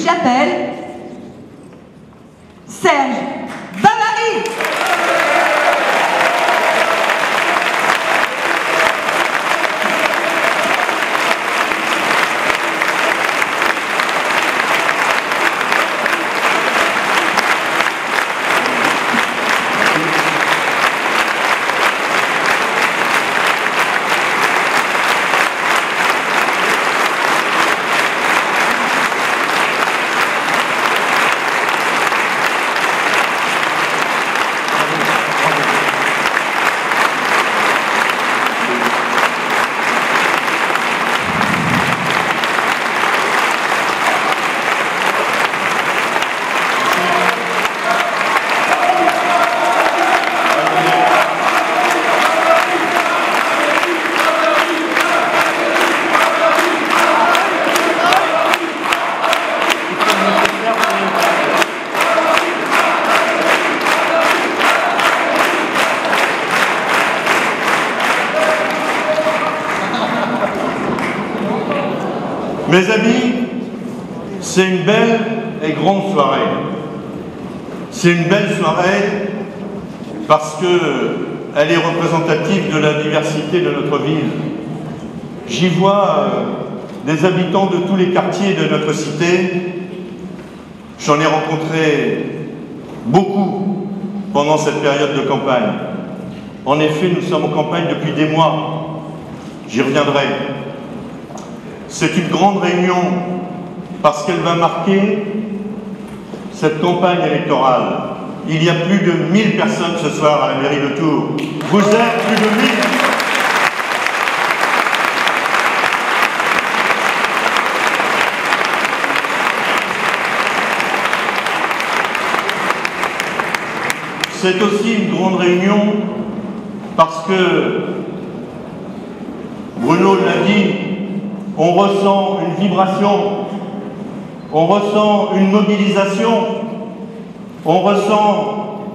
j'appelle Serge Bavary. Mes amis, c'est une belle et grande soirée. C'est une belle soirée parce qu'elle est représentative de la diversité de notre ville. J'y vois des habitants de tous les quartiers de notre cité. J'en ai rencontré beaucoup pendant cette période de campagne. En effet, nous sommes en campagne depuis des mois. J'y reviendrai. C'est une grande réunion parce qu'elle va marquer cette campagne électorale. Il y a plus de 1000 personnes ce soir à la mairie de Tours. Vous êtes plus de 1000. C'est aussi une grande réunion parce que, Bruno l'a dit, on ressent une vibration, on ressent une mobilisation, on ressent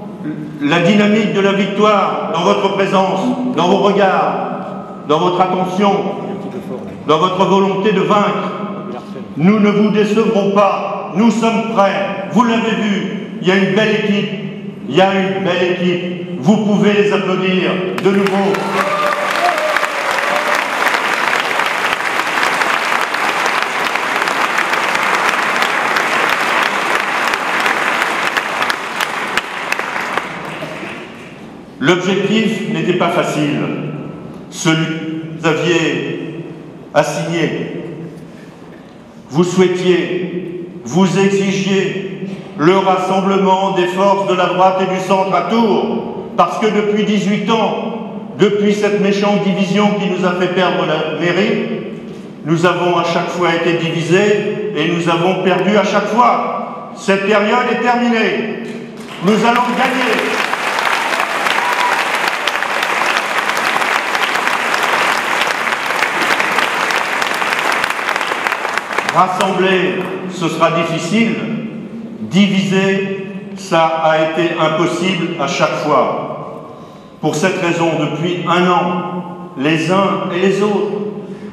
la dynamique de la victoire dans votre présence, dans vos regards, dans votre attention, dans votre volonté de vaincre. Nous ne vous décevrons pas, nous sommes prêts, vous l'avez vu, il y a une belle équipe, il y a une belle équipe, vous pouvez les applaudir de nouveau. L'objectif n'était pas facile, celui que vous aviez assigné. Vous souhaitiez, vous exigiez le rassemblement des forces de la droite et du centre à Tours, parce que depuis 18 ans, depuis cette méchante division qui nous a fait perdre la mairie, nous avons à chaque fois été divisés et nous avons perdu à chaque fois. Cette période est terminée. Nous allons gagner. Rassembler, ce sera difficile. Diviser, ça a été impossible à chaque fois. Pour cette raison, depuis un an, les uns et les autres,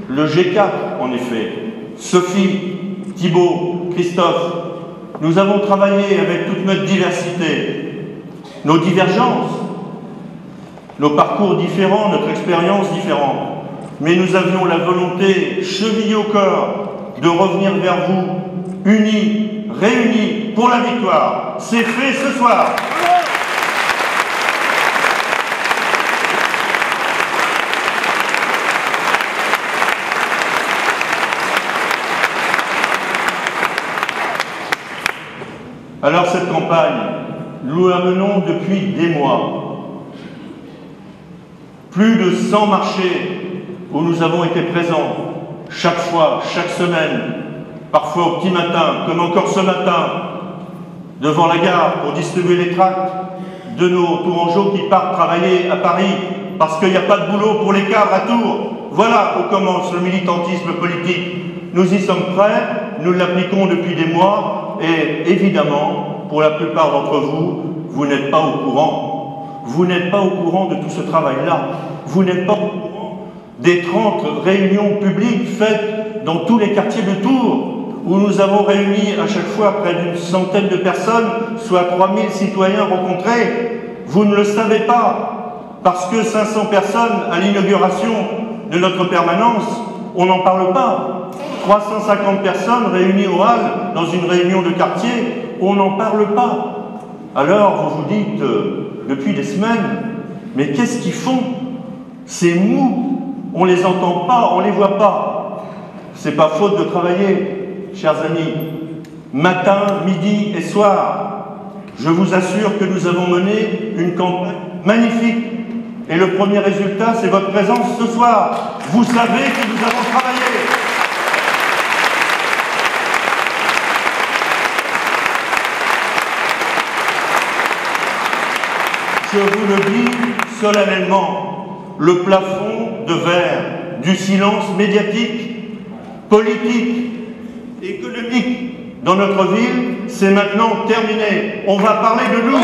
le G4 en effet, Sophie, Thibault, Christophe, nous avons travaillé avec toute notre diversité, nos divergences, nos parcours différents, notre expérience différente. Mais nous avions la volonté, chevillée au corps, de revenir vers vous, unis, réunis pour la victoire. C'est fait ce soir. Alors cette campagne, nous la menons depuis des mois. Plus de 100 marchés où nous avons été présents, chaque fois, chaque semaine, parfois au petit matin, comme encore ce matin, devant la gare pour distribuer les tracts de nos Tourangeaux qui partent travailler à Paris parce qu'il n'y a pas de boulot pour les cadres à Tours. Voilà où commence le militantisme politique. Nous y sommes prêts, nous l'appliquons depuis des mois et évidemment, pour la plupart d'entre vous, vous n'êtes pas au courant. Vous n'êtes pas au courant de tout ce travail-là. Vous n'êtes pas au courant des 30 réunions publiques faites dans tous les quartiers de Tours, où nous avons réuni à chaque fois près d'une centaine de personnes, soit 3000 citoyens rencontrés, vous ne le savez pas, parce que 500 personnes à l'inauguration de notre permanence, on n'en parle pas. 350 personnes réunies au hall dans une réunion de quartier, on n'en parle pas. Alors vous vous dites, depuis des semaines, mais qu'est-ce qu'ils font? C'est mou, on ne les entend pas, on ne les voit pas. C'est pas faute de travailler, chers amis, matin, midi et soir. Je vous assure que nous avons mené une campagne magnifique. Et le premier résultat, c'est votre présence ce soir. Vous savez que nous avons travaillé. Je vous le dis solennellement, le plafond de verre du silence médiatique, politique, économique dans notre ville, c'est maintenant terminé. On va parler de nous.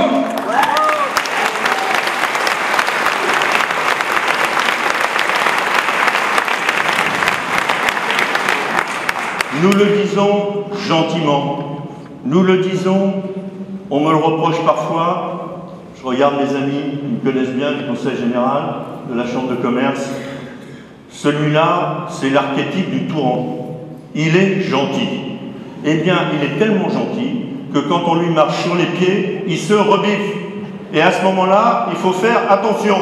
Nous le disons gentiment, nous le disons, on me le reproche parfois. Je regarde mes amis qui me connaissent bien du Conseil général, de la Chambre de commerce. Celui-là, c'est l'archétype du Touran. Il est gentil. Eh bien, il est tellement gentil que quand on lui marche sur les pieds, il se rebiffe. Et à ce moment-là, il faut faire attention.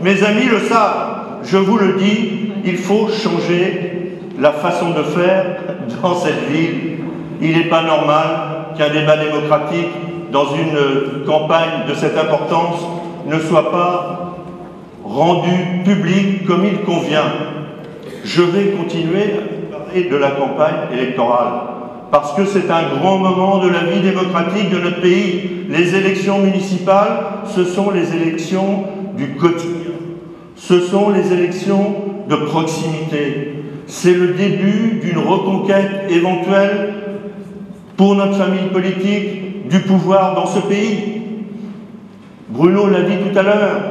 Mes amis le savent. Je vous le dis, il faut changer la façon de faire dans cette ville. Il n'est pas normal qu'un débat démocratique dans une campagne de cette importance ne soit pas rendu public comme il convient. Je vais continuer à parler de la campagne électorale parce que c'est un grand moment de la vie démocratique de notre pays. Les élections municipales, ce sont les élections du quotidien. Ce sont les élections de proximité. C'est le début d'une reconquête éventuelle pour notre famille politique du pouvoir dans ce pays. Bruno l'a dit tout à l'heure,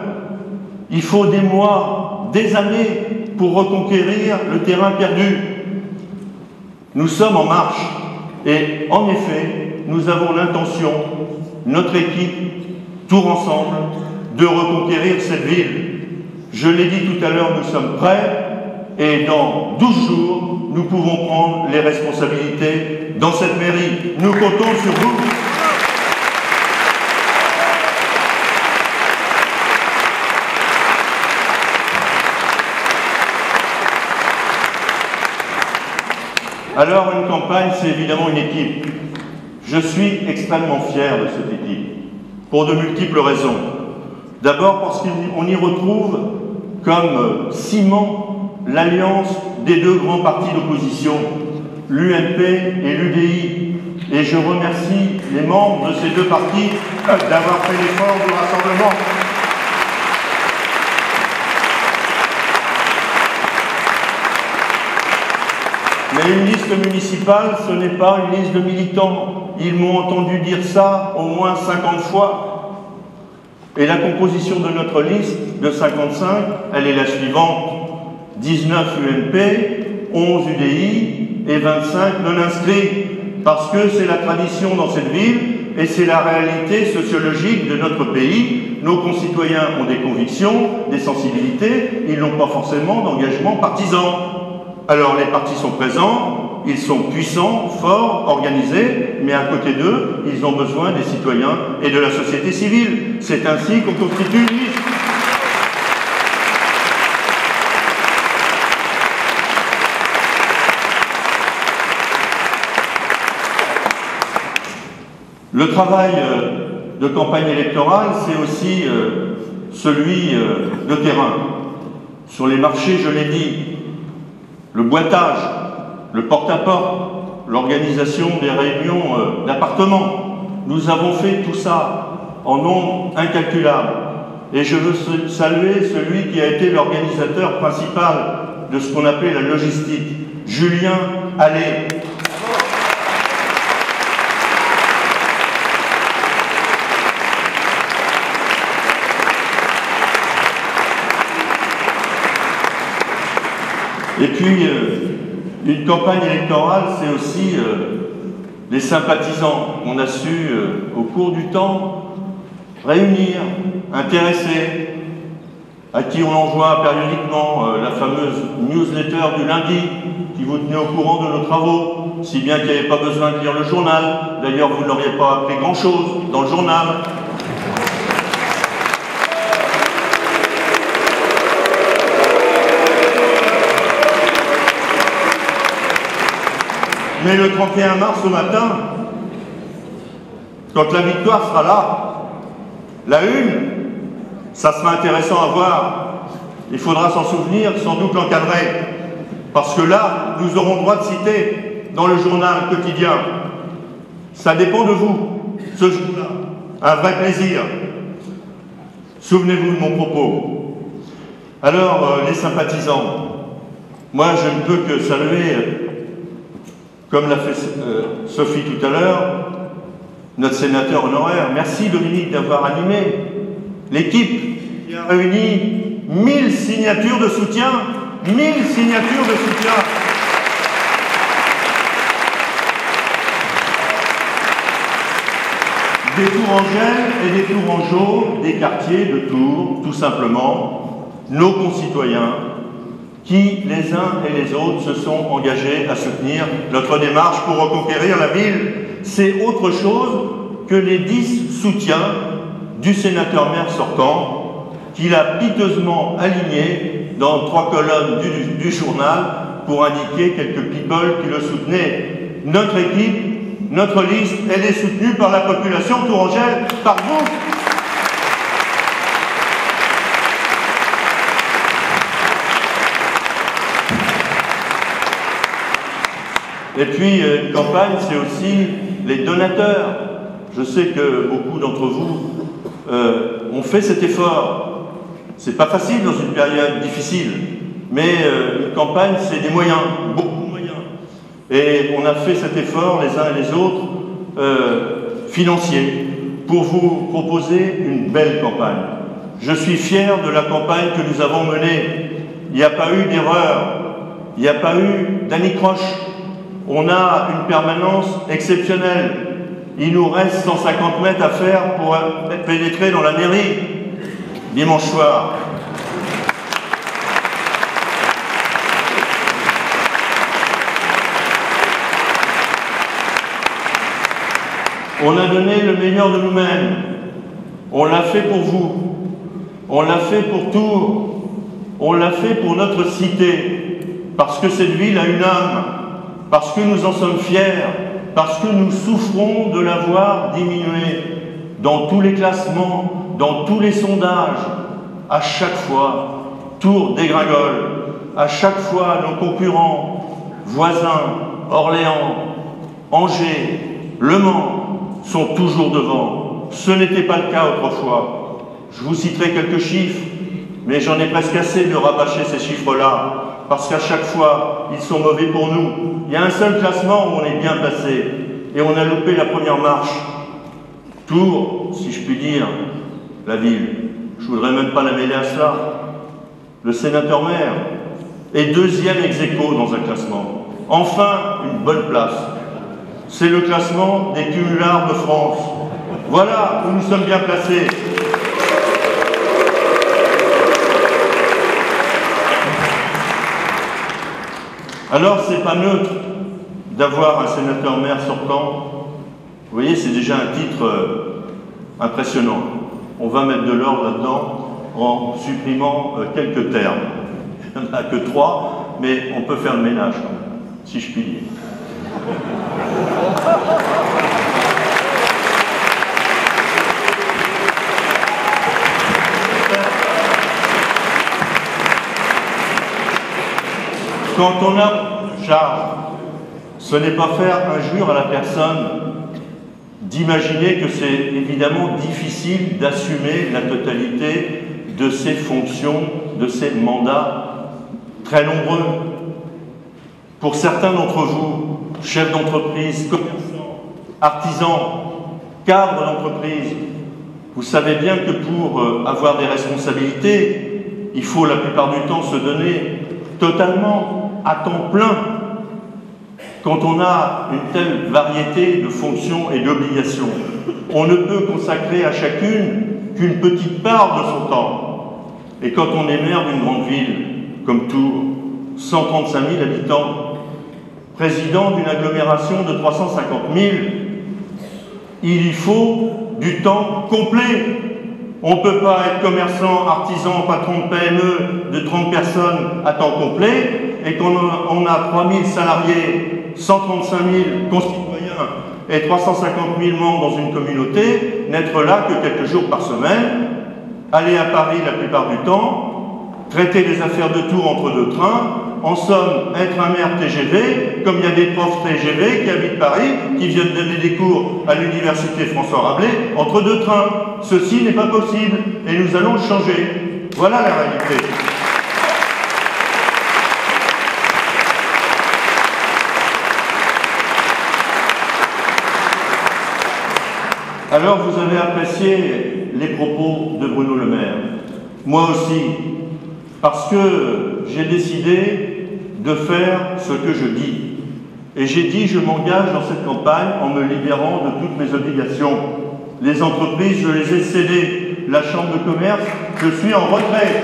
il faut des mois, des années pour reconquérir le terrain perdu. Nous sommes en marche et en effet, nous avons l'intention, notre équipe, tous ensemble, de reconquérir cette ville. Je l'ai dit tout à l'heure, nous sommes prêts et dans 12 jours, nous pouvons prendre les responsabilités dans cette mairie. Nous comptons sur vous. Alors, une campagne, c'est évidemment une équipe. Je suis extrêmement fier de cette équipe, pour de multiples raisons. D'abord parce qu'on y retrouve comme ciment l'alliance des deux grands partis d'opposition, l'UMP et l'UDI. Et je remercie les membres de ces deux partis d'avoir fait l'effort du rassemblement. Mais une liste municipale, ce n'est pas une liste de militants. Ils m'ont entendu dire ça au moins 50 fois. Et la composition de notre liste de 55, elle est la suivante. 19 UMP, 11 UDI et 25 non-inscrits. Parce que c'est la tradition dans cette ville et c'est la réalité sociologique de notre pays. Nos concitoyens ont des convictions, des sensibilités, ils n'ont pas forcément d'engagement partisan. Alors les partis sont présents, ils sont puissants, forts, organisés, mais à côté d'eux, ils ont besoin des citoyens et de la société civile. C'est ainsi qu'on constitue une liste. Le travail de campagne électorale, c'est aussi celui de terrain. Sur les marchés, je l'ai dit, le boitage, le porte-à-porte, l'organisation des réunions d'appartements. Nous avons fait tout ça en nombre incalculable. Et je veux saluer celui qui a été l'organisateur principal de ce qu'on appelait la logistique, Julien Allais. Et puis, Une campagne électorale, c'est aussi les sympathisants qu'on a su, au cours du temps, réunir, intéresser, à qui on envoie périodiquement la fameuse newsletter du lundi qui vous tenait au courant de nos travaux, si bien qu'il n'y avait pas besoin de lire le journal. D'ailleurs, vous n'auriez pas appris grand-chose dans le journal. Mais le 31 mars au matin, quand la victoire sera là, la une, ça sera intéressant à voir. Il faudra s'en souvenir, sans doute l'encadrer. Parce que là, nous aurons le droit de citer dans le journal quotidien. Ça dépend de vous, ce jour-là. Un vrai plaisir. Souvenez-vous de mon propos. Alors, les sympathisants, moi je ne peux que saluer, comme l'a fait Sophie tout à l'heure, notre sénateur honoraire. Merci Dominique d'avoir animé l'équipe qui a réuni 1000 signatures de soutien. 1000 signatures de soutien. Des Tourangelles et des Tourangeaux, des quartiers de Tours, tout simplement, nos concitoyens, qui, les uns et les autres, se sont engagés à soutenir notre démarche pour reconquérir la ville. C'est autre chose que les 10 soutiens du sénateur-maire sortant, qu'il a piteusement aligné dans 3 colonnes du journal pour indiquer quelques people qui le soutenaient. Notre équipe, notre liste, elle est soutenue par la population tourangelle, par vous. Et puis, une campagne, c'est aussi les donateurs. Je sais que beaucoup d'entre vous ont fait cet effort. C'est pas facile dans une période difficile, mais une campagne, c'est des moyens, beaucoup de moyens. Et on a fait cet effort, les uns et les autres, financier, pour vous proposer une belle campagne. Je suis fier de la campagne que nous avons menée. Il n'y a pas eu d'erreur, il n'y a pas eu d'anicroche. On a une permanence exceptionnelle. Il nous reste 150 mètres à faire pour pénétrer dans la mairie dimanche soir. On a donné le meilleur de nous-mêmes. On l'a fait pour vous. On l'a fait pour Tours. On l'a fait pour notre cité. Parce que cette ville a une âme. Parce que nous en sommes fiers, parce que nous souffrons de la voir diminuer dans tous les classements, dans tous les sondages. À chaque fois, Tours dégringole. À chaque fois, nos concurrents, voisins, Orléans, Angers, Le Mans, sont toujours devant. Ce n'était pas le cas autrefois. Je vous citerai quelques chiffres, mais j'en ai presque assez de rabâcher ces chiffres-là. Parce qu'à chaque fois, ils sont mauvais pour nous. Il y a un seul classement où on est bien placé, et on a loupé la première marche. Tours, si je puis dire, la ville, je ne voudrais même pas la mêler à cela. Le sénateur-maire est deuxième ex-aequo dans un classement. Enfin, une bonne place. C'est le classement des cumulards de France. Voilà où nous sommes bien placés. Alors, c'est pas neutre d'avoir un sénateur-maire sortant. Vous voyez, c'est déjà un titre impressionnant. On va mettre de l'ordre là-dedans en supprimant quelques termes. Il n'y en a que 3, mais on peut faire le ménage, si je puis dire. Quand on a charge, ce n'est pas faire injure à la personne d'imaginer que c'est évidemment difficile d'assumer la totalité de ses fonctions, de ses mandats très nombreux. Pour certains d'entre vous, chefs d'entreprise, commerçants, artisans, cadres d'entreprise, vous savez bien que pour avoir des responsabilités, il faut la plupart du temps se donner totalement, à temps plein, quand on a une telle variété de fonctions et d'obligations, on ne peut consacrer à chacune qu'une petite part de son temps. Et quand on est maire d'une grande ville, comme Tours, 135 000 habitants, président d'une agglomération de 350 000, il y faut du temps complet. On ne peut pas être commerçant, artisan, patron de PME de 30 personnes à temps complet, et quand on a 3 000 salariés, 135 000 concitoyens et 350 000 membres dans une communauté, n'être là que quelques jours par semaine, aller à Paris la plupart du temps, traiter les affaires de Tours entre deux trains, en somme, être un maire TGV, comme il y a des profs TGV qui habitent Paris, qui viennent donner des cours à l'université François Rabelais, entre deux trains. Ceci n'est pas possible, et nous allons le changer. Voilà la réalité. Alors, vous avez apprécié les propos de Bruno Le Maire. Moi aussi, parce que j'ai décidé de faire ce que je dis. Et j'ai dit, je m'engage dans cette campagne en me libérant de toutes mes obligations. Les entreprises, je les ai cédées. La chambre de commerce, je suis en retrait.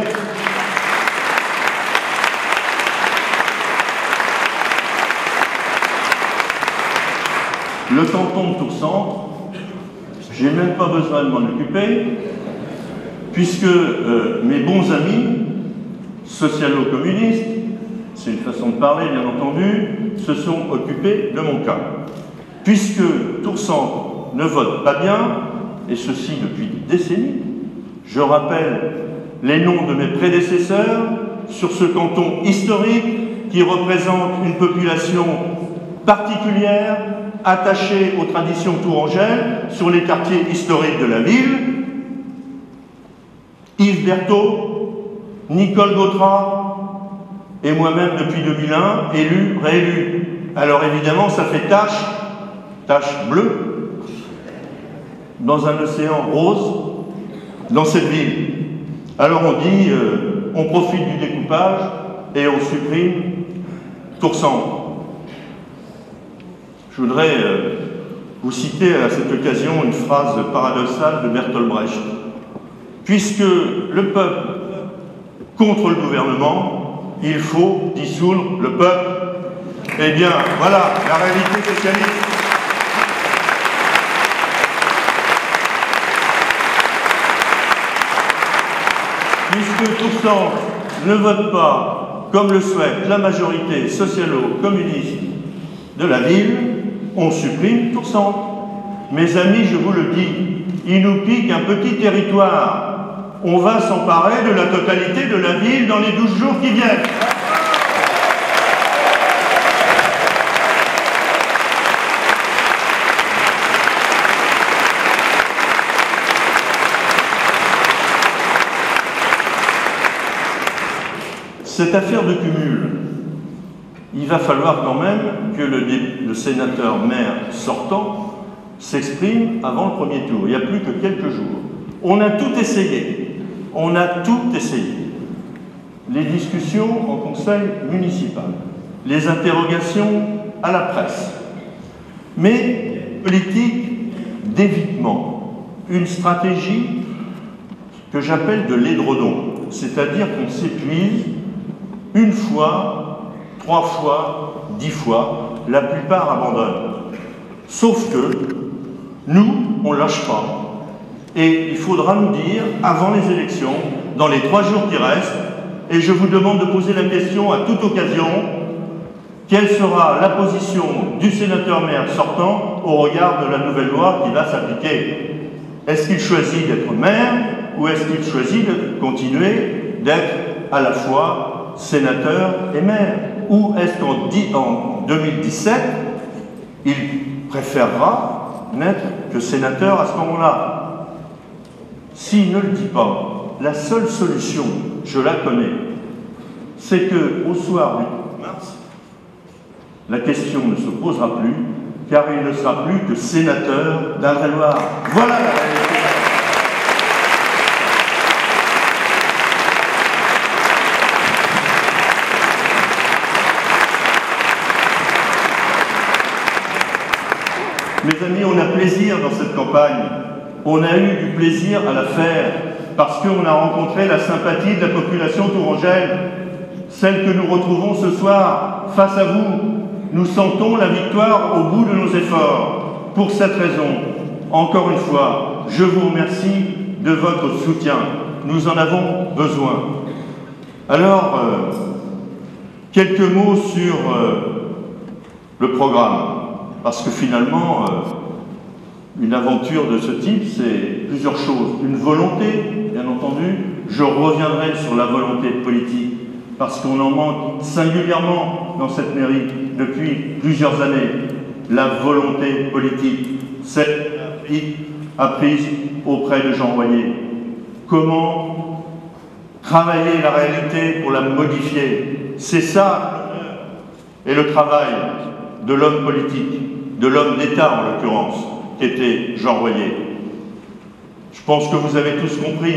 Le canton de Tours-Centre, j'ai même pas besoin de m'en occuper, puisque mes bons amis socialo-communistes, c'est une façon de parler bien entendu, se sont occupés de mon cas. Puisque Tours-Centre ne vote pas bien, et ceci depuis des décennies, je rappelle les noms de mes prédécesseurs sur ce canton historique qui représente une population particulière, attachée aux traditions tourangelles sur les quartiers historiques de la ville. Yves Berthaud, Nicole Gautrat et moi-même depuis 2001, élu, réélu. Alors évidemment, ça fait tache bleue, dans un océan rose, dans cette ville. Alors on dit, on profite du découpage et on supprime Tours-Centre. Je voudrais vous citer à cette occasion une phrase paradoxale de Bertolt Brecht. Puisque le peuple contre le gouvernement, il faut dissoudre le peuple. Eh bien, voilà la réalité socialiste. Puisque Tours-Centre ne vote pas, comme le souhaite la majorité socialo-communiste de la ville, on supprime Tours-Centre. Mes amis, je vous le dis, il nous pique un petit territoire. On va s'emparer de la totalité de la ville dans les 12 jours qui viennent. Cette affaire de cumul, il va falloir quand même que le sénateur maire sortant s'exprime avant le premier tour. Il n'y a plus que quelques jours. On a tout essayé. On a tout essayé. Les discussions en conseil municipal, les interrogations à la presse, mais politique d'évitement, une stratégie que j'appelle de l'édredon, c'est-à-dire qu'on s'épuise une fois, 3 fois, 10 fois, la plupart abandonnent. Sauf que nous, on ne lâche pas. Et il faudra nous dire, avant les élections, dans les 3 jours qui restent, et je vous demande de poser la question à toute occasion, quelle sera la position du sénateur-maire sortant au regard de la nouvelle loi qui va s'appliquer? Est-ce qu'il choisit d'être maire ou est-ce qu'il choisit de continuer d'être à la fois sénateur et maire? Ou est-ce qu'en 2017, il préférera n'être que sénateur à ce moment-là? S'il ne le dit pas, la seule solution, je la connais, c'est qu'au soir du 30 mars, la question ne se posera plus, car il ne sera plus que sénateur d'Indre-et-Loire. Voilà la réalité. Mes amis, on a plaisir dans cette campagne. On a eu du plaisir à la faire parce qu'on a rencontré la sympathie de la population tourangelle, celle que nous retrouvons ce soir face à vous. Nous sentons la victoire au bout de nos efforts. Pour cette raison, encore une fois, je vous remercie de votre soutien. Nous en avons besoin. Alors, quelques mots sur le programme, parce que finalement, une aventure de ce type, c'est plusieurs choses. Une volonté, bien entendu. Je reviendrai sur la volonté politique, parce qu'on en manque singulièrement dans cette mairie depuis plusieurs années. La volonté politique, celle apprise auprès de Jean Royer. Comment travailler la réalité pour la modifier? C'est ça l'honneur et le travail de l'homme politique, de l'homme d'État en l'occurrence, qui était Jean Royer. Je pense que vous avez tous compris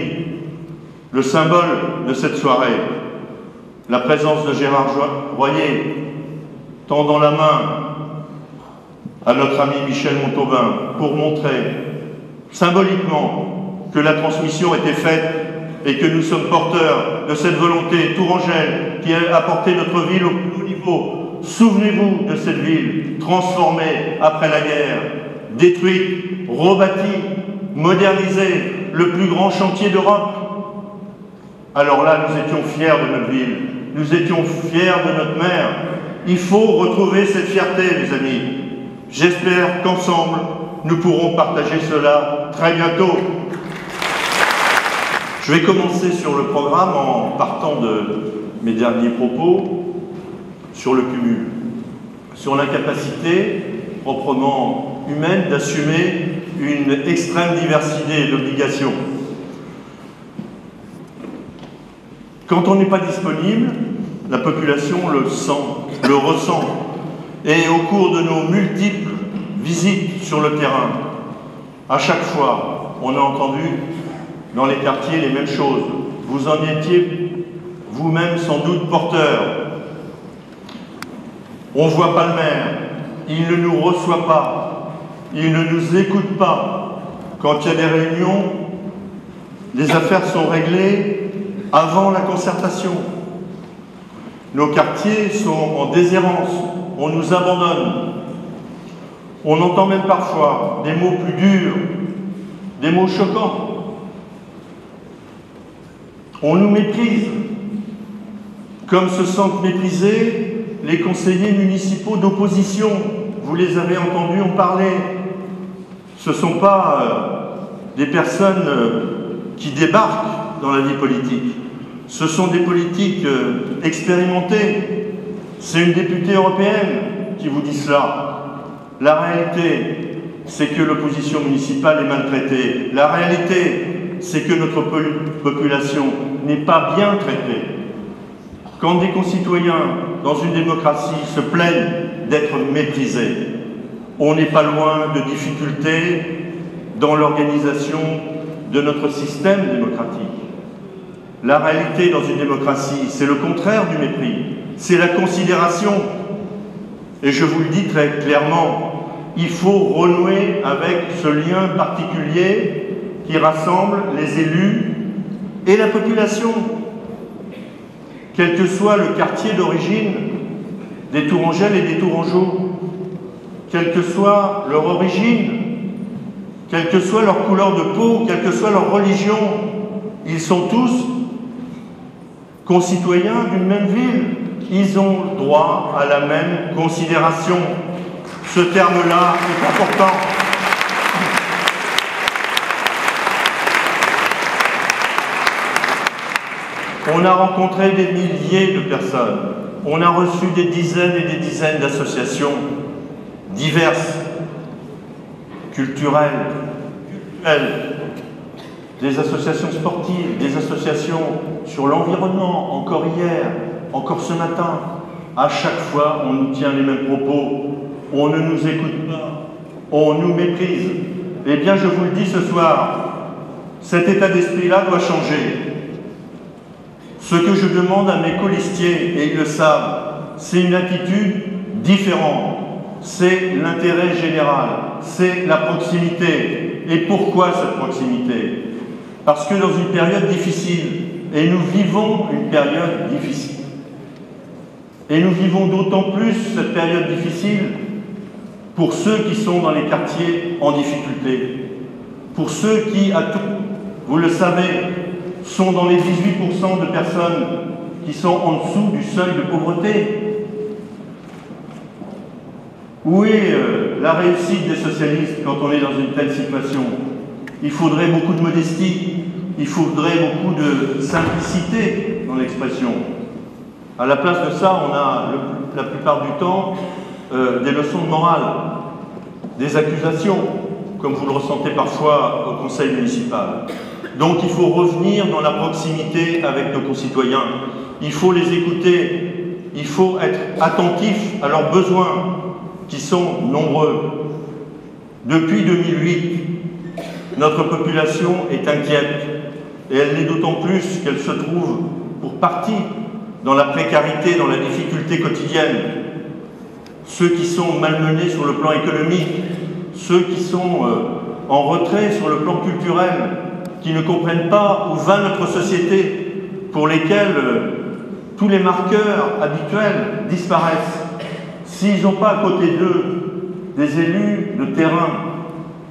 le symbole de cette soirée, la présence de Gérard Royer, tendant la main à notre ami Michel Montauban pour montrer symboliquement que la transmission était faite et que nous sommes porteurs de cette volonté tourangelle qui a apporté notre ville au plus haut niveau. Souvenez-vous de cette ville transformée après la guerre, détruite, rebâtie, modernisée, le plus grand chantier d'Europe. Alors là, nous étions fiers de notre ville, nous étions fiers de notre maire. Il faut retrouver cette fierté, mes amis. J'espère qu'ensemble, nous pourrons partager cela très bientôt. Je vais commencer sur le programme en partant de mes derniers propos sur le cumul, sur l'incapacité proprement humaine d'assumer une extrême diversité d'obligations. Quand on n'est pas disponible, la population le sent, le ressent. Et au cours de nos multiples visites sur le terrain, à chaque fois, on a entendu dans les quartiers les mêmes choses. Vous en étiez vous-même sans doute porteur. On ne voit pas le maire, il ne nous reçoit pas, il ne nous écoute pas. Quand il y a des réunions, les affaires sont réglées avant la concertation. Nos quartiers sont en déshérence, on nous abandonne. On entend même parfois des mots plus durs, des mots choquants. On nous méprise, comme se sentent méprisés les conseillers municipaux d'opposition. Vous les avez entendus en parler. Ce ne sont pas des personnes qui débarquent dans la vie politique. Ce sont des politiques expérimentés. C'est une députée européenne qui vous dit cela. La réalité, c'est que l'opposition municipale est maltraitée. La réalité, c'est que notre population n'est pas bien traitée. Quand des concitoyens, dans une démocratie, se plaignent d'être méprisés, on n'est pas loin de difficultés dans l'organisation de notre système démocratique. La réalité dans une démocratie, c'est le contraire du mépris, c'est la considération. Et je vous le dis très clairement, il faut renouer avec ce lien particulier qui rassemble les élus et la population. Quel que soit le quartier d'origine des Tourangelles et des Tourangeaux, quelle que soit leur origine, quelle que soit leur couleur de peau, quelle que soit leur religion, ils sont tous concitoyens d'une même ville. Ils ont droit à la même considération. Ce terme-là est important. On a rencontré des milliers de personnes. On a reçu des dizaines et des dizaines d'associations diverses, culturelles, des associations sportives, des associations sur l'environnement, encore hier, encore ce matin. À chaque fois, on nous tient les mêmes propos. On ne nous écoute pas. On nous méprise. Eh bien, je vous le dis ce soir, cet état d'esprit-là doit changer. Ce que je demande à mes colistiers, et ils le savent, c'est une attitude différente. c'est l'intérêt général, c'est la proximité. Et pourquoi cette proximité? Parce que dans une période difficile, et nous vivons une période difficile, et nous vivons d'autant plus cette période difficile pour ceux qui sont dans les quartiers en difficulté, pour ceux qui, à tout, vous le savez, sont dans les 18% de personnes qui sont en dessous du seuil de pauvreté. Où est la réussite des socialistes quand on est dans une telle situation? Il faudrait beaucoup de modestie, il faudrait beaucoup de simplicité dans l'expression. À la place de ça, on a la plupart du temps des leçons de morale, des accusations, comme vous le ressentez parfois au conseil municipal. Donc il faut revenir dans la proximité avec nos concitoyens. Il faut les écouter, il faut être attentif à leurs besoins, qui sont nombreux. Depuis 2008, notre population est inquiète, et elle l'est d'autant plus qu'elle se trouve pour partie dans la précarité, dans la difficulté quotidienne. Ceux qui sont malmenés sur le plan économique, ceux qui sont en retrait sur le plan culturel, qui ne comprennent pas où va notre société, pour lesquels tous les marqueurs habituels disparaissent. S'ils n'ont pas à côté d'eux des élus de terrain,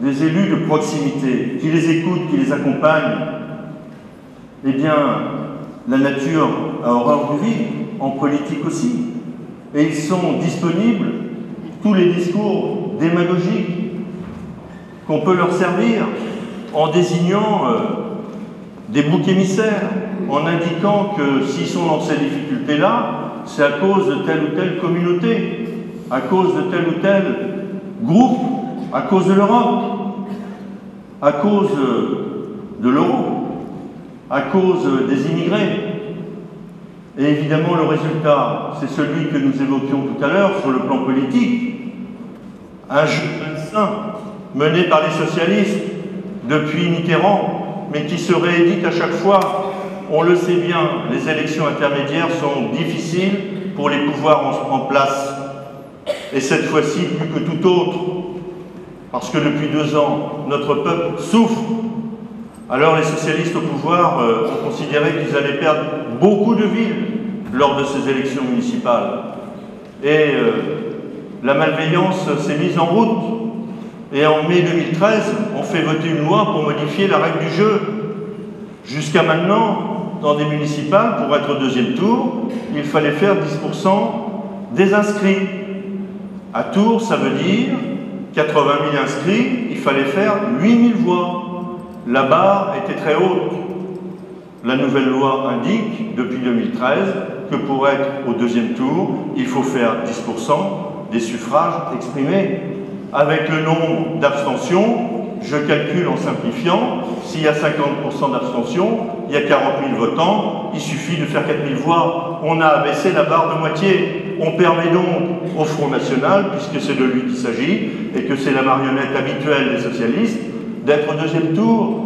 des élus de proximité, qui les écoutent, qui les accompagnent, eh bien, la nature a horreur du vide, en politique aussi. Et ils sont disponibles, tous les discours démagogiques qu'on peut leur servir, en désignant des boucs émissaires, en indiquant que s'ils sont dans ces difficultés-là, c'est à cause de telle ou telle communauté, à cause de tel ou tel groupe, à cause de l'Europe, à cause de l'euro, à cause des immigrés. Et évidemment, le résultat, c'est celui que nous évoquions tout à l'heure sur le plan politique. Un jeu malsain mené par les socialistes depuis Mitterrand, mais qui se réédite à chaque fois. On le sait bien, les élections intermédiaires sont difficiles pour les pouvoirs en place. Et cette fois-ci, plus que tout autre, parce que depuis 2 ans, notre peuple souffre. Alors les socialistes au pouvoir ont considéré qu'ils allaient perdre beaucoup de villes lors de ces élections municipales. Et la malveillance s'est mise en route. Et en mai 2013, on fait voter une loi pour modifier la règle du jeu. Jusqu'à maintenant, dans des municipales, pour être au 2e tour, il fallait faire 10% des inscrits. À Tours, ça veut dire 80 000 inscrits, il fallait faire 8 000 voix. La barre était très haute. La nouvelle loi indique, depuis 2013, que pour être au 2e tour, il faut faire 10% des suffrages exprimés. Avec le nombre d'abstentions, je calcule en simplifiant, s'il y a 50% d'abstention, il y a 40 000 votants, il suffit de faire 4 000 voix. On a abaissé la barre de moitié. On permet donc au Front National, puisque c'est de lui qu'il s'agit, et que c'est la marionnette habituelle des socialistes, d'être au 2e tour,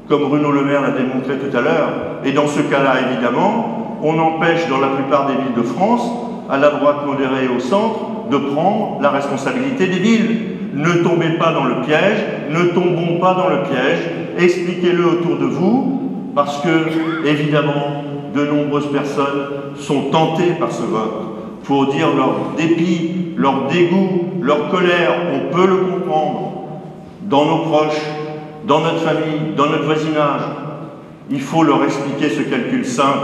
comme Bruno Le Maire l'a démontré tout à l'heure. Et dans ce cas-là, évidemment, on empêche dans la plupart des villes de France, à la droite modérée et au centre, de prendre la responsabilité des villes. Ne tombez pas dans le piège, ne tombons pas dans le piège, expliquez-le autour de vous, parce que, évidemment, de nombreuses personnes sont tentées par ce vote pour dire leur dépit, leur dégoût, leur colère. On peut le comprendre dans nos proches, dans notre famille, dans notre voisinage. Il faut leur expliquer ce calcul simple.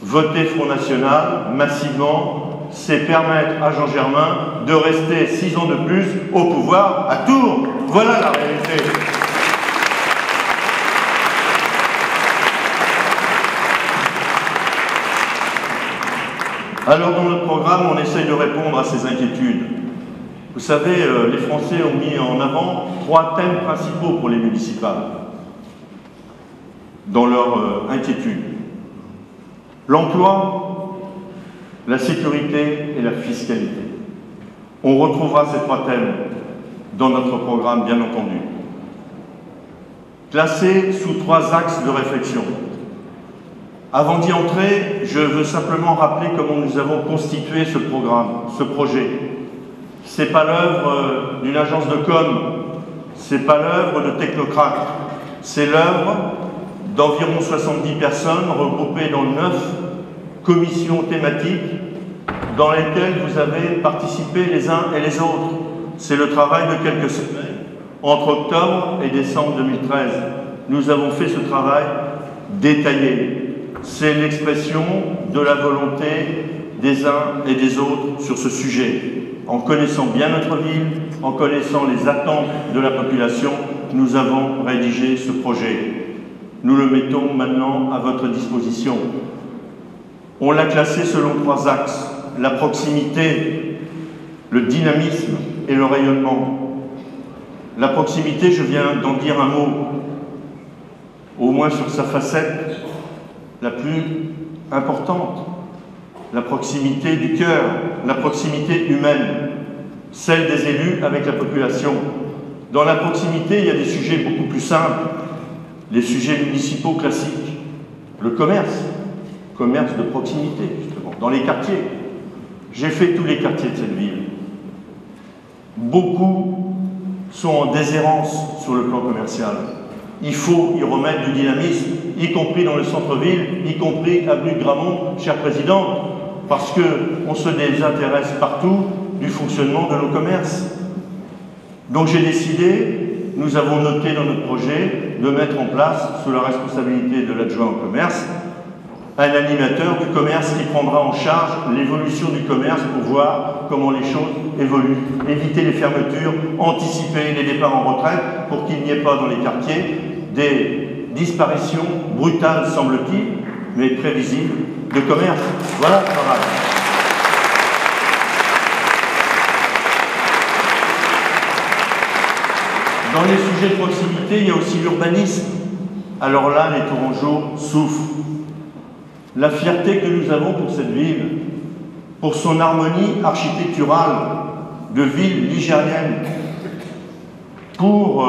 Voter Front National massivement, c'est permettre à Jean Germain de rester 6 ans de plus au pouvoir à Tours. Voilà la réalité. Alors dans notre programme, on essaye de répondre à ces inquiétudes. Vous savez, les Français ont mis en avant 3 thèmes principaux pour les municipales dans leur inquiétude. L'emploi, la sécurité et la fiscalité. On retrouvera ces 3 thèmes dans notre programme, bien entendu. Classés sous 3 axes de réflexion. Avant d'y entrer, je veux simplement rappeler comment nous avons constitué ce programme, ce projet. c'est pas l'œuvre d'une agence de com, c'est pas l'œuvre de technocrates, c'est l'œuvre d'environ 70 personnes regroupées dans 9 commissions thématiques dans lesquelles vous avez participé les uns et les autres. C'est le travail de quelques semaines. Entre octobre et décembre 2013, nous avons fait ce travail détaillé. C'est l'expression de la volonté des uns et des autres sur ce sujet. En connaissant bien notre ville, en connaissant les attentes de la population, nous avons rédigé ce projet. Nous le mettons maintenant à votre disposition. On l'a classé selon 3 axes: la proximité, le dynamisme et le rayonnement. La proximité, je viens d'en dire un mot, au moins sur sa facette la plus importante. La proximité du cœur, la proximité humaine, celle des élus avec la population. Dans la proximité, il y a des sujets beaucoup plus simples, les sujets municipaux classiques, le commerce de proximité, justement, dans les quartiers. J'ai fait tous les quartiers de cette ville. Beaucoup sont en déshérence sur le plan commercial. Il faut y remettre du dynamisme, y compris dans le centre-ville, y compris avenue de Gramont, chère présidente, parce qu'on se désintéresse partout du fonctionnement de nos commerces. Donc j'ai décidé, nous avons noté dans notre projet, de mettre en place, sous la responsabilité de l'adjoint au commerce, un animateur du commerce qui prendra en charge l'évolution du commerce pour voir comment les choses évoluent, éviter les fermetures, anticiper les départs en retraite pour qu'il n'y ait pas dans les quartiers des disparitions brutales, semble-t-il, mais prévisibles, de commerce. Voilà le travail. Dans les sujets de proximité, il y a aussi l'urbanisme. Alors là, les Tourangeaux souffrent. La fierté que nous avons pour cette ville, pour son harmonie architecturale de ville ligérienne, pour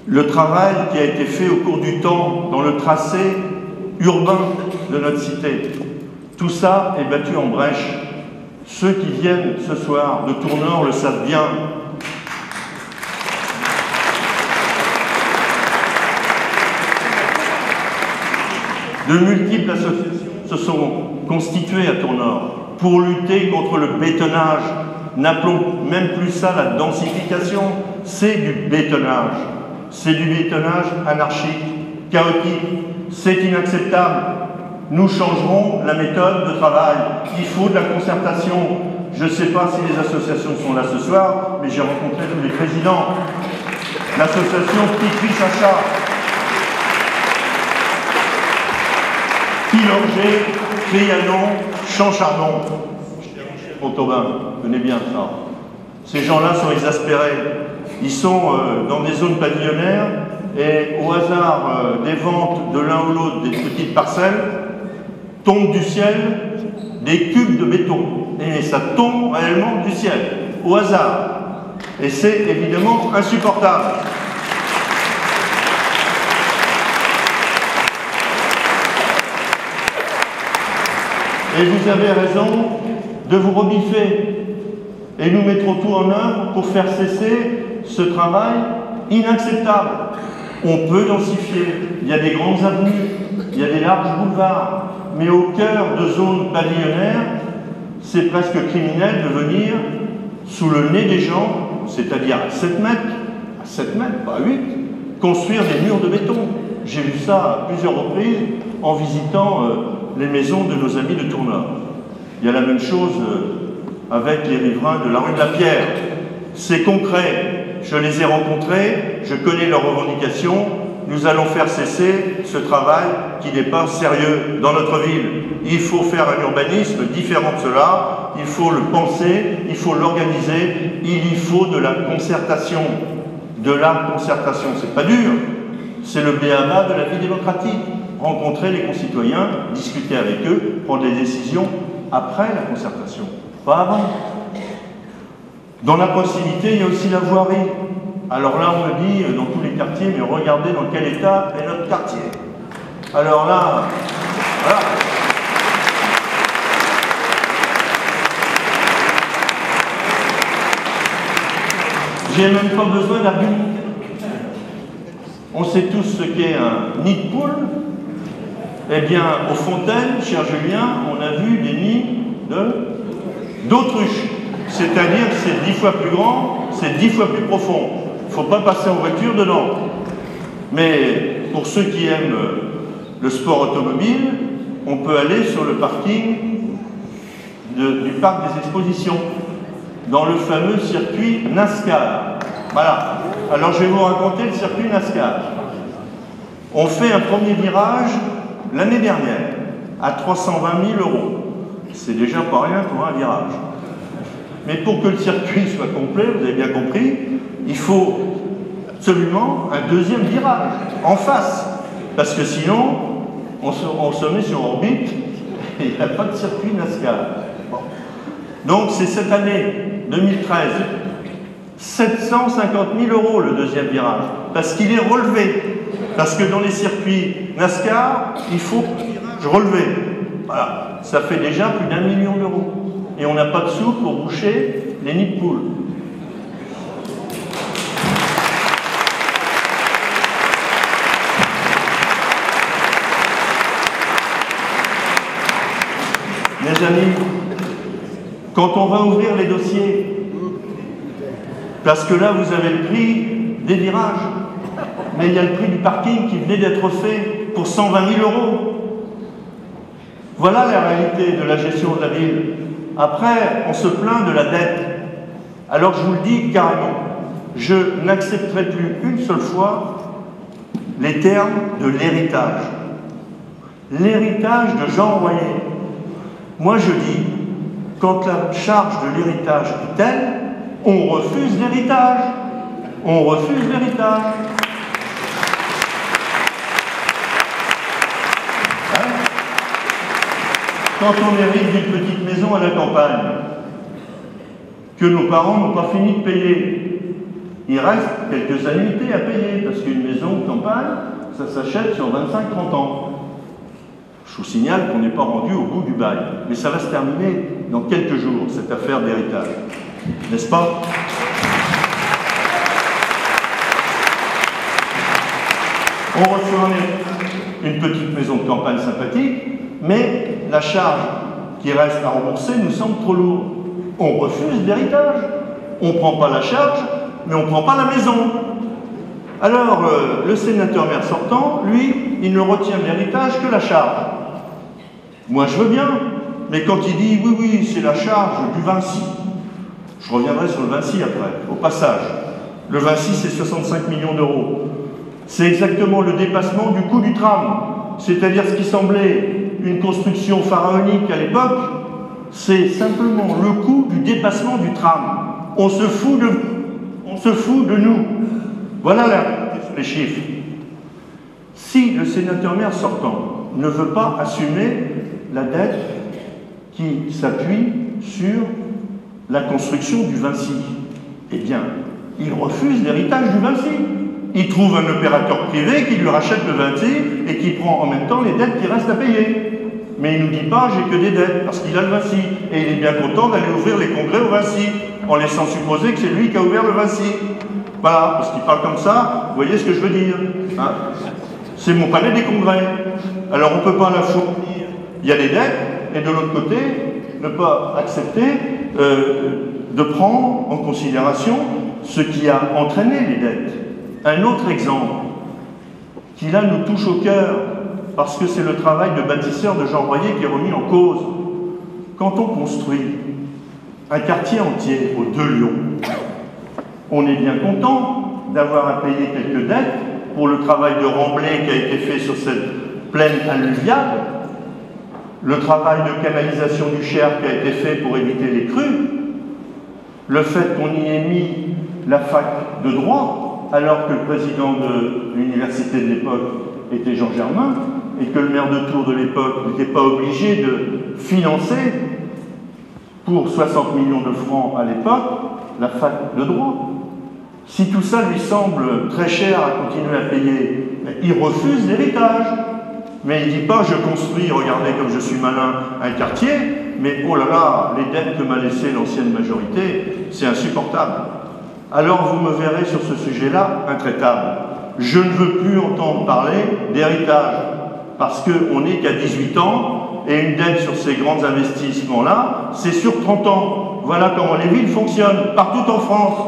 le travail qui a été fait au cours du temps dans le tracé urbain de notre cité. Tout ça est battu en brèche. Ceux qui viennent ce soir de Tournord le savent bien. De multiples associations se sont constituées à Tournord pour lutter contre le bétonnage. N'appelons même plus ça la densification, c'est du bétonnage. C'est du bétonnage anarchique, chaotique, c'est inacceptable. Nous changerons la méthode de travail. Il faut de la concertation. Je ne sais pas si les associations sont là ce soir, mais j'ai rencontré tous les présidents. L'association Petit Sacha, Pilorgé, Trianon, Champ-Chardon. Montauban, vous connaissez bien ça. Ces gens-là sont exaspérés. Ils sont dans des zones pavillonnaires et au hasard des ventes de l'un ou l'autre des petites parcelles, tombent du ciel des cubes de béton. Et ça tombe réellement du ciel, au hasard. Et c'est évidemment insupportable. Et vous avez raison de vous rebiffer. Et nous mettrons tout en œuvre pour faire cesser ce travail inacceptable. On peut densifier. Il y a des grandes avenues, il y a des larges boulevards. Mais au cœur de zones pavillonnaires, c'est presque criminel de venir sous le nez des gens, c'est-à-dire à 7 mètres, pas à 8, construire des murs de béton. J'ai vu ça à plusieurs reprises en visitant les maisons de nos amis de Tournord. Il y a la même chose avec les riverains de la rue de la Pierre. C'est concret, je les ai rencontrés, je connais leurs revendications, nous allons faire cesser ce travail qui n'est pas sérieux dans notre ville. Il faut faire un urbanisme différent de cela, il faut le penser, il faut l'organiser, il y faut de la concertation. De la concertation, c'est pas dur, c'est le b.a.-ba de la vie démocratique. Rencontrer les concitoyens, discuter avec eux, prendre des décisions après la concertation, pas avant. Dans la proximité, il y a aussi la voirie. Alors là, on me dit dans tous les quartiers, mais regardez dans quel état est notre quartier. Alors là, voilà. « 100 J'ai même pas besoin d'argumenter. On sait tous ce qu'est un nid de poule. Eh bien, aux Fontaines, cher Julien, on a vu des nids d'autruche. C'est-à-dire que c'est 10 fois plus grand, c'est 10 fois plus profond. Il ne faut pas passer en voiture dedans. Mais pour ceux qui aiment le sport automobile, on peut aller sur le parking du parc des expositions, dans le fameux circuit NASCAR. Voilà. Alors je vais vous raconter le circuit NASCAR. On fait un premier virage l'année dernière à 320 000 €. C'est déjà pas rien pour un virage. Mais pour que le circuit soit complet, vous avez bien compris, il faut absolument un deuxième virage en face. Parce que sinon, on se met sur orbite et il n'y a pas de circuit NASCAR. Bon. Donc c'est cette année 2013, 750 000 € le deuxième virage, parce qu'il est relevé. Parce que dans les circuits NASCAR, il faut un virage relevé. Voilà, ça fait déjà plus d'1 million d'euros. Et on n'a pas de sous pour boucher les nids de poules. Mes amis, quand on va ouvrir les dossiers, parce que là vous avez le prix des virages, mais il y a le prix du parking qui venait d'être fait pour 120 000 €. Voilà la réalité de la gestion de la ville. Après, on se plaint de la dette. Alors je vous le dis carrément, je n'accepterai plus une seule fois les termes de l'héritage. L'héritage de Jean Royer. Moi je dis, quand la charge de l'héritage est telle, on refuse l'héritage. On refuse l'héritage. Hein? Quand on hérite d'une petite maison à la campagne, que nos parents n'ont pas fini de payer, il reste quelques annuités à payer, parce qu'une maison de campagne, ça s'achète sur 25-30 ans. Je vous signale qu'on n'est pas rendu au bout du bail, mais ça va se terminer dans quelques jours, cette affaire d'héritage. N'est-ce pas? On reçoit une petite maison de campagne sympathique, mais la charge qui reste à rembourser nous semble trop lourde. On refuse l'héritage. On ne prend pas la charge, mais on ne prend pas la maison. Alors, le sénateur maire sortant, lui, il ne retient de l'héritage que la charge. Moi, je veux bien, mais quand il dit « oui, oui, c'est la charge du Vinci », je reviendrai sur le Vinci après, au passage. Le Vinci, c'est 65 millions d'euros. C'est exactement le dépassement du coût du tram. C'est-à-dire ce qui semblait une construction pharaonique à l'époque, c'est simplement le coût du dépassement du tram. On se fout de vous, on se fout de nous. Voilà les chiffres. Si le sénateur maire sortant ne veut pas assumer la dette qui s'appuie sur la construction du Vinci, eh bien, il refuse l'héritage du Vinci. Il trouve un opérateur privé qui lui rachète le Vinci et qui prend en même temps les dettes qui restent à payer. Mais il ne nous dit pas « j'ai que des dettes » parce qu'il a le Vinci. Et il est bien content d'aller ouvrir les congrès au Vinci, en laissant supposer que c'est lui qui a ouvert le Vinci. Voilà, parce qu'il parle comme ça, vous voyez ce que je veux dire, hein? C'est mon palais des congrès. Alors on ne peut pas à la fois dire il y a des dettes, et de l'autre côté, ne pas accepter de prendre en considération ce qui a entraîné les dettes. Un autre exemple, qui là nous touche au cœur, parce que c'est le travail de bâtisseur de Jean Royer qui est remis en cause. Quand on construit un quartier entier aux 2 Lyons, on est bien content d'avoir à payer quelques dettes pour le travail de remblai qui a été fait sur cette plaine alluviale, le travail de canalisation du Cher qui a été fait pour éviter les crues, le fait qu'on y ait mis la fac de droit, alors que le président de l'université de l'époque était Jean Germain, et que le maire de Tours de l'époque n'était pas obligé de financer, pour 60 millions de francs à l'époque, la fac de droit. Si tout ça lui semble très cher à continuer à payer, il refuse l'héritage. Mais il ne dit pas « je construis, regardez comme je suis malin, un quartier », mais « oh là là, les dettes que m'a laissées l'ancienne majorité, c'est insupportable ». alors vous me verrez sur ce sujet-là intraitable. Je ne veux plus entendre parler d'héritage, parce qu'on n'est qu'à 18 ans, et une dette sur ces grands investissements-là, c'est sur 30 ans. Voilà comment les villes fonctionnent, partout en France.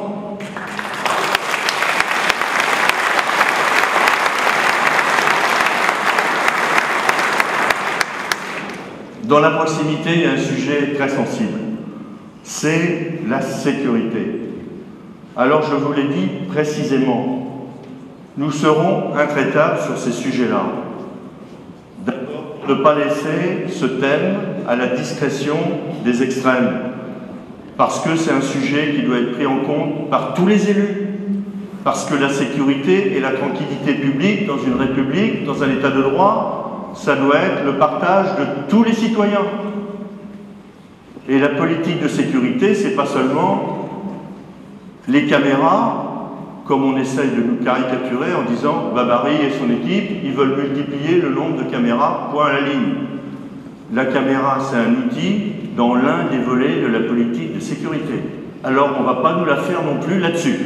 Dans la proximité, il y a un sujet très sensible. C'est la sécurité. Alors je vous l'ai dit précisément, nous serons intraitables sur ces sujets-là. D'abord, ne pas laisser ce thème à la discrétion des extrêmes, parce que c'est un sujet qui doit être pris en compte par tous les élus, parce que la sécurité et la tranquillité publique dans une république, dans un état de droit, ça doit être le partage de tous les citoyens. Et la politique de sécurité, c'est pas seulement les caméras, comme on essaye de nous caricaturer en disant Babary et son équipe, ils veulent multiplier le nombre de caméras, point à la ligne. La caméra, c'est un outil dans l'un des volets de la politique de sécurité. Alors, on ne va pas nous la faire non plus là-dessus.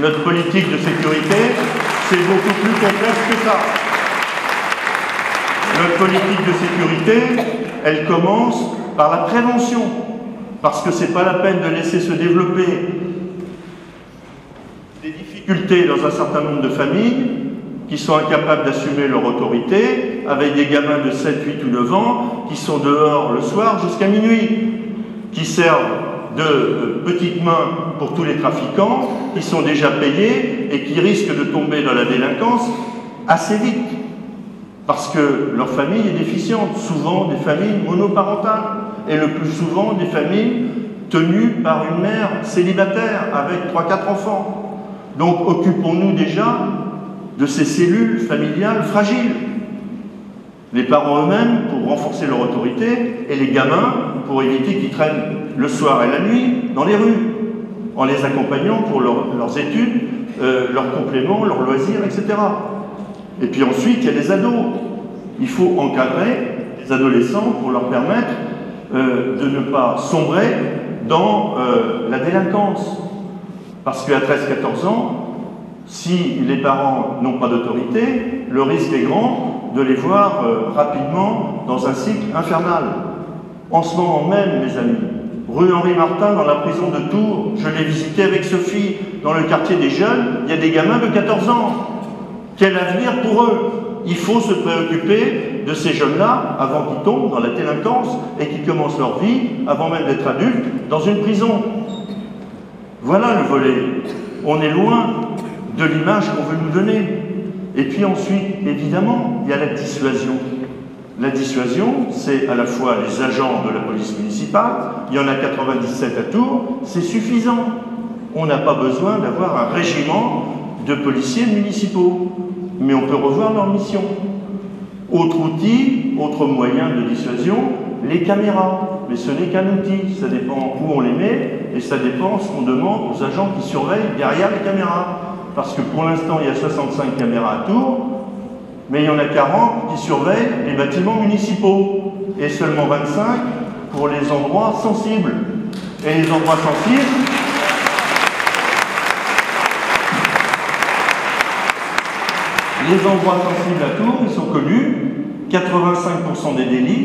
Notre politique de sécurité, c'est beaucoup plus complexe que ça. Notre politique de sécurité, elle commence par la prévention, parce que c'est pas la peine de laisser se développer des difficultés dans un certain nombre de familles qui sont incapables d'assumer leur autorité, avec des gamins de 7, 8 ou 9 ans qui sont dehors le soir jusqu'à minuit, qui servent de petites mains pour tous les trafiquants, qui sont déjà payés et qui risquent de tomber dans la délinquance assez vite. Parce que leur famille est déficiente, souvent des familles monoparentales, et le plus souvent des familles tenues par une mère célibataire avec 3-4 enfants. Donc occupons-nous déjà de ces cellules familiales fragiles. Les parents eux-mêmes pour renforcer leur autorité, et les gamins pour éviter qu'ils traînent le soir et la nuit dans les rues, en les accompagnant pour leurs études, leurs compléments, leurs loisirs, etc. Et puis ensuite, il y a les ados. Il faut encadrer les adolescents pour leur permettre de ne pas sombrer dans la délinquance. Parce qu'à 13-14 ans, si les parents n'ont pas d'autorité, le risque est grand de les voir rapidement dans un cycle infernal. En ce moment même, mes amis, rue Henri Martin, dans la prison de Tours, je l'ai visité avec Sophie, dans le quartier des jeunes, il y a des gamins de 14 ans. Quel avenir pour eux? Il faut se préoccuper de ces jeunes-là avant qu'ils tombent dans la délinquance et qu'ils commencent leur vie, avant même d'être adultes, dans une prison. Voilà le volet. On est loin de l'image qu'on veut nous donner. Et puis ensuite, évidemment, il y a la dissuasion. La dissuasion, c'est à la fois les agents de la police municipale, il y en a 97 à Tours, c'est suffisant. On n'a pas besoin d'avoir un régiment de policiers municipaux, mais on peut revoir leur mission. Autre outil, autre moyen de dissuasion, les caméras. Mais ce n'est qu'un outil, ça dépend où on les met, et ça dépend ce qu'on demande aux agents qui surveillent derrière les caméras. Parce que pour l'instant, il y a 65 caméras à Tours, mais il y en a 40 qui surveillent les bâtiments municipaux, et seulement 25 pour les endroits sensibles. Et les endroits sensibles, à Tours, ils sont connus, 85% des délits,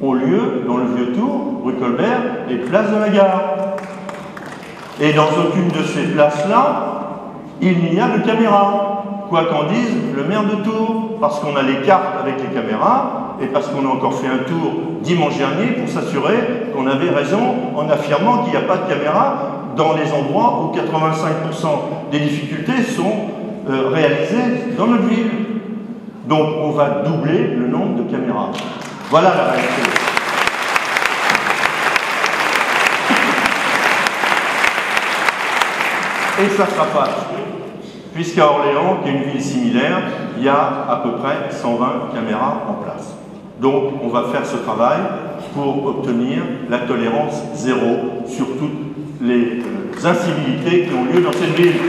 ont lieu dans le Vieux-Tours, rue Colbert et place de la Gare. Et dans aucune de ces places-là, il n'y a de caméra, quoi qu'en dise le maire de Tours, parce qu'on a les cartes avec les caméras, et parce qu'on a encore fait un tour dimanche dernier pour s'assurer qu'on avait raison en affirmant qu'il n'y a pas de caméra dans les endroits où 85% des difficultés sont réalisées dans notre ville. Donc on va doubler le nombre de caméras. Voilà la réalité. Et ça ne sera pas puisqu'à Orléans, qui est une ville similaire, il y a à peu près 120 caméras en place. Donc on va faire ce travail pour obtenir la tolérance zéro sur toutes les incivilités qui ont lieu dans cette ville.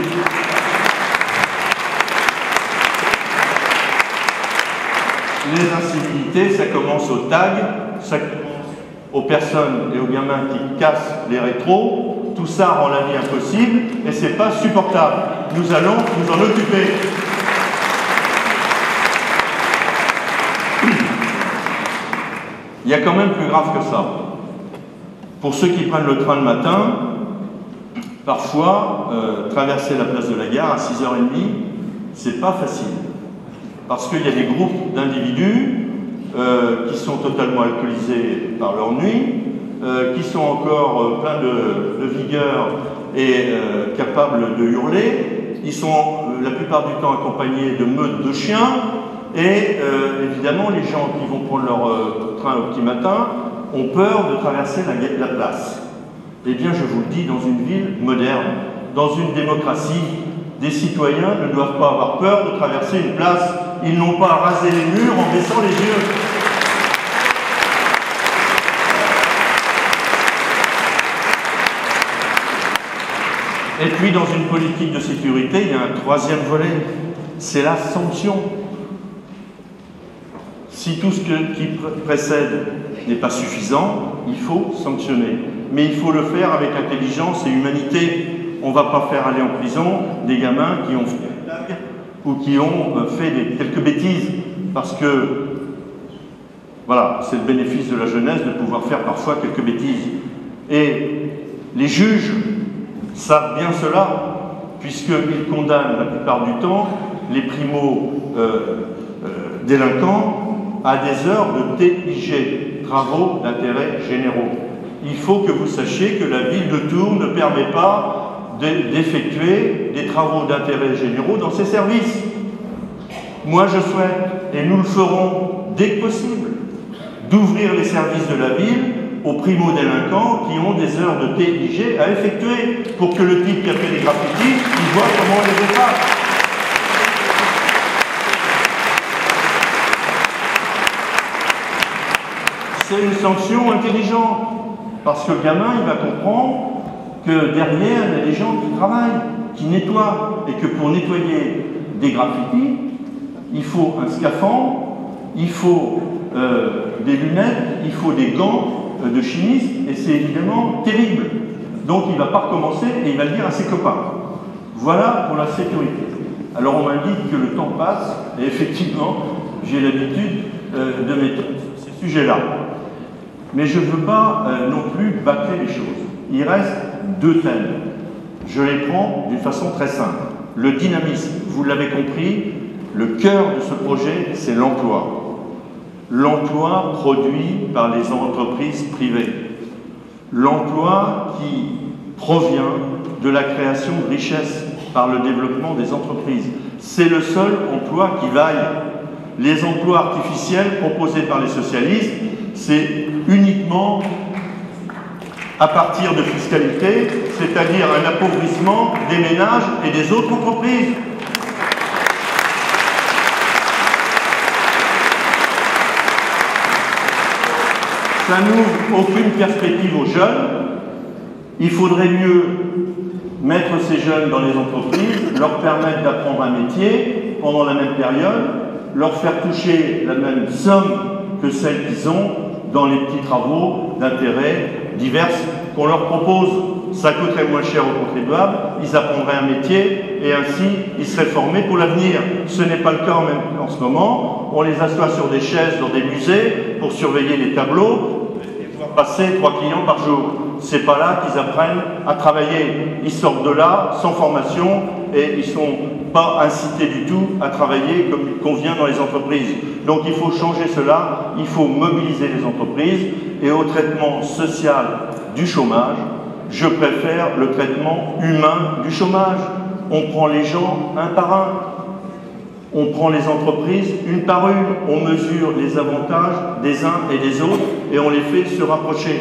Les incivilités, ça commence au tag, ça commence aux personnes et aux gamins qui cassent les rétros, tout Tout ça rend la vie impossible et c'est pas supportable. Nous allons nous en occuper. Il y a quand même plus grave que ça. Pour ceux qui prennent le train le matin, parfois, traverser la place de la Gare à 6h30, c'est pas facile. Parce qu'il y a des groupes d'individus qui sont totalement alcoolisés par leur nuit, qui sont encore pleins de vigueur et capables de hurler. Ils sont la plupart du temps accompagnés de meutes de chiens et évidemment les gens qui vont prendre leur train au petit matin ont peur de traverser la place. Eh bien je vous le dis, dans une ville moderne, dans une démocratie, des citoyens ne doivent pas avoir peur de traverser une place. Ils n'ont pas à raser les murs en baissant les yeux. Et puis, dans une politique de sécurité, il y a un troisième volet, c'est la sanction. Si tout ce qui précède n'est pas suffisant, il faut sanctionner. Mais il faut le faire avec intelligence et humanité. On ne va pas faire aller en prison des gamins qui ont fait des blagues ou qui ont fait quelques bêtises. Parce que, voilà, c'est le bénéfice de la jeunesse de pouvoir faire parfois quelques bêtises. Et les juges savent bien cela, puisqu'ils condamnent la plupart du temps les primo-délinquants à des heures de TIG, travaux d'intérêt généraux. Il faut que vous sachiez que la ville de Tours ne permet pas d'effectuer des travaux d'intérêt généraux dans ses services. Moi je souhaite, et nous le ferons dès que possible, d'ouvrir les services de la ville aux primo-délinquants qui ont des heures de TIG à effectuer pour que le type qui a fait des graffitis, il voit comment on les efface. C'est une sanction intelligente, parce que le gamin, il va comprendre que derrière, il y a des gens qui travaillent, qui nettoient, et que pour nettoyer des graffitis, il faut un scaphandre, il faut des lunettes, il faut des gants de chimiste, et c'est évidemment terrible. Donc il ne va pas recommencer et il va le dire à ses copains. Voilà pour la sécurité. Alors on m'indique que le temps passe, et effectivement, j'ai l'habitude de mettre ces sujets-là. Mais je ne veux pas non plus bâcler les choses. Il reste deux thèmes. Je les prends d'une façon très simple. Le dynamisme, vous l'avez compris, le cœur de ce projet, c'est l'emploi. L'emploi produit par les entreprises privées. L'emploi qui provient de la création de richesses par le développement des entreprises. C'est le seul emploi qui vaille. Les emplois artificiels proposés par les socialistes, c'est uniquement à partir de fiscalité, c'est-à-dire un appauvrissement des ménages et des autres entreprises. Ça n'ouvre aucune perspective aux jeunes. Il faudrait mieux mettre ces jeunes dans les entreprises, leur permettre d'apprendre un métier pendant la même période, leur faire toucher la même somme que celle qu'ils ont dans les petits travaux d'intérêt divers qu'on leur propose. Ça coûterait moins cher aux contribuables, ils apprendraient un métier et ainsi ils seraient formés pour l'avenir. Ce n'est pas le cas en ce moment. On les assoit sur des chaises dans des musées pour surveiller les tableaux et voir passer 3 clients par jour. C'est pas là qu'ils apprennent à travailler. Ils sortent de là sans formation et ils sont pas incités du tout à travailler comme il convient dans les entreprises. Donc il faut changer cela, il faut mobiliser les entreprises et au traitement social du chômage, je préfère le traitement humain du chômage. On prend les gens un par un, on prend les entreprises une par une, on mesure les avantages des uns et des autres et on les fait se rapprocher.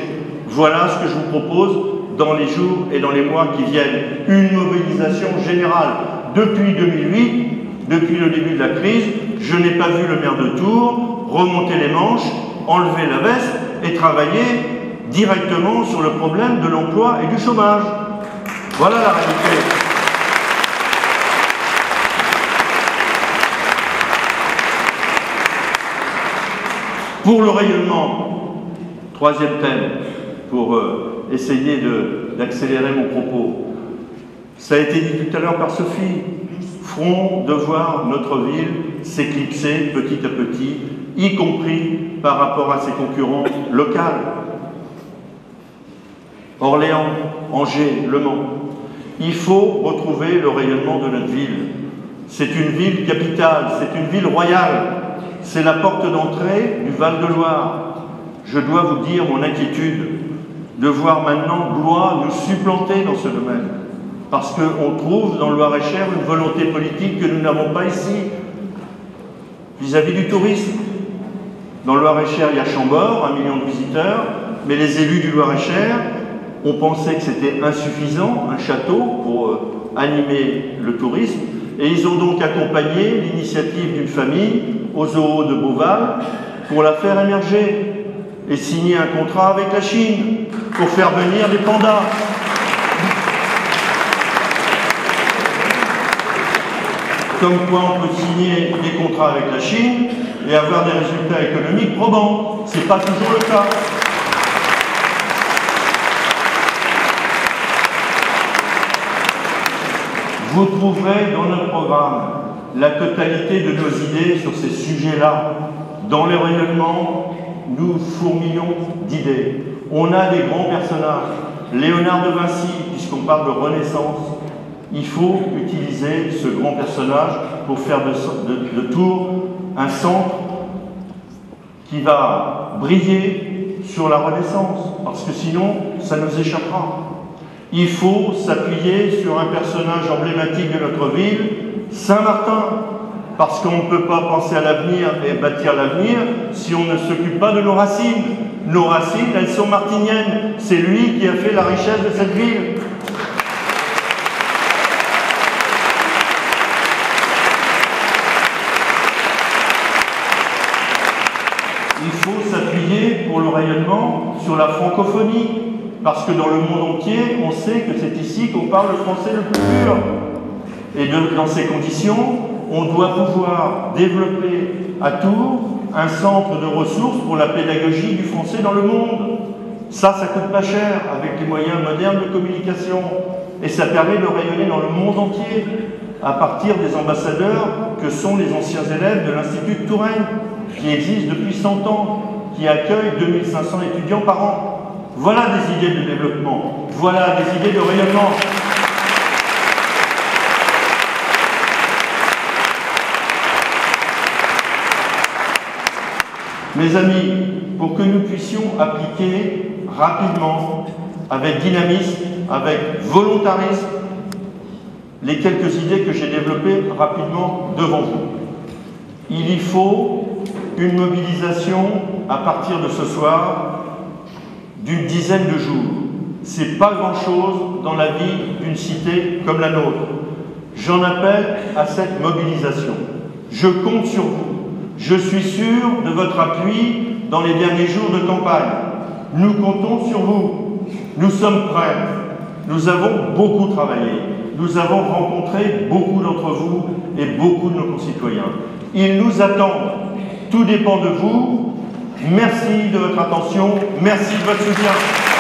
Voilà ce que je vous propose dans les jours et dans les mois qui viennent. Une mobilisation générale. Depuis 2008, depuis le début de la crise, je n'ai pas vu le maire de Tours remonter les manches, enlever la veste et travailler directement sur le problème de l'emploi et du chômage. Voilà la réalité. Pour le rayonnement, troisième thème, pour essayer de d'accélérer mon propos. Ça a été dit tout à l'heure par Sophie. Ferons de voir notre ville s'éclipser petit à petit, y compris par rapport à ses concurrents locaux. Orléans, Angers, Le Mans. Il faut retrouver le rayonnement de notre ville. C'est une ville capitale, c'est une ville royale. C'est la porte d'entrée du Val-de-Loire. Je dois vous dire mon inquiétude de voir maintenant Blois nous supplanter dans ce domaine. Parce qu'on trouve dans le Loir-et-Cher une volonté politique que nous n'avons pas ici, vis-à-vis du tourisme. Dans le Loir-et-Cher, il y a Chambord, 1 million de visiteurs, mais les élus du Loir-et-Cher ont pensé que c'était insuffisant, un château, pour animer le tourisme, et ils ont donc accompagné l'initiative d'une famille au zoo de Beauval pour la faire émerger et signer un contrat avec la Chine pour faire venir des pandas. Comme quoi on peut signer des contrats avec la Chine et avoir des résultats économiques probants. Ce n'est pas toujours le cas. Vous trouverez dans notre programme la totalité de nos idées sur ces sujets-là. Dans les rayonnements, nous fourmillons d'idées. On a des grands personnages. Léonard de Vinci, puisqu'on parle de Renaissance, il faut utiliser ce grand personnage pour faire de Tours un centre qui va briller sur la Renaissance, parce que sinon, ça nous échappera. Il faut s'appuyer sur un personnage emblématique de notre ville, Saint-Martin, parce qu'on ne peut pas penser à l'avenir et bâtir l'avenir si on ne s'occupe pas de nos racines. Nos racines, elles sont martiniennes. C'est lui qui a fait la richesse de cette ville. Il faut s'appuyer pour le rayonnement sur la francophonie, parce que dans le monde entier, on sait que c'est ici qu'on parle le français le plus pur. Et dans ces conditions, on doit pouvoir développer à Tours un centre de ressources pour la pédagogie du français dans le monde. Ça coûte pas cher avec les moyens modernes de communication. Et ça permet de rayonner dans le monde entier, à partir des ambassadeurs que sont les anciens élèves de l'Institut de Touraine, qui existe depuis 100 ans, qui accueille 2500 étudiants par an. Voilà des idées de développement, voilà des idées de rayonnement. Mes amis, pour que nous puissions appliquer rapidement, avec dynamisme, avec volontarisme, les quelques idées que j'ai développées rapidement devant vous, il y faut une mobilisation à partir de ce soir d'une dizaine de jours. C'est pas grand-chose dans la vie d'une cité comme la nôtre. J'en appelle à cette mobilisation. Je compte sur vous. Je suis sûr de votre appui dans les derniers jours de campagne. Nous comptons sur vous. Nous sommes prêts. Nous avons beaucoup travaillé. Nous avons rencontré beaucoup d'entre vous et beaucoup de nos concitoyens. Ils nous attendent. Tout dépend de vous. Merci de votre attention. Merci de votre soutien.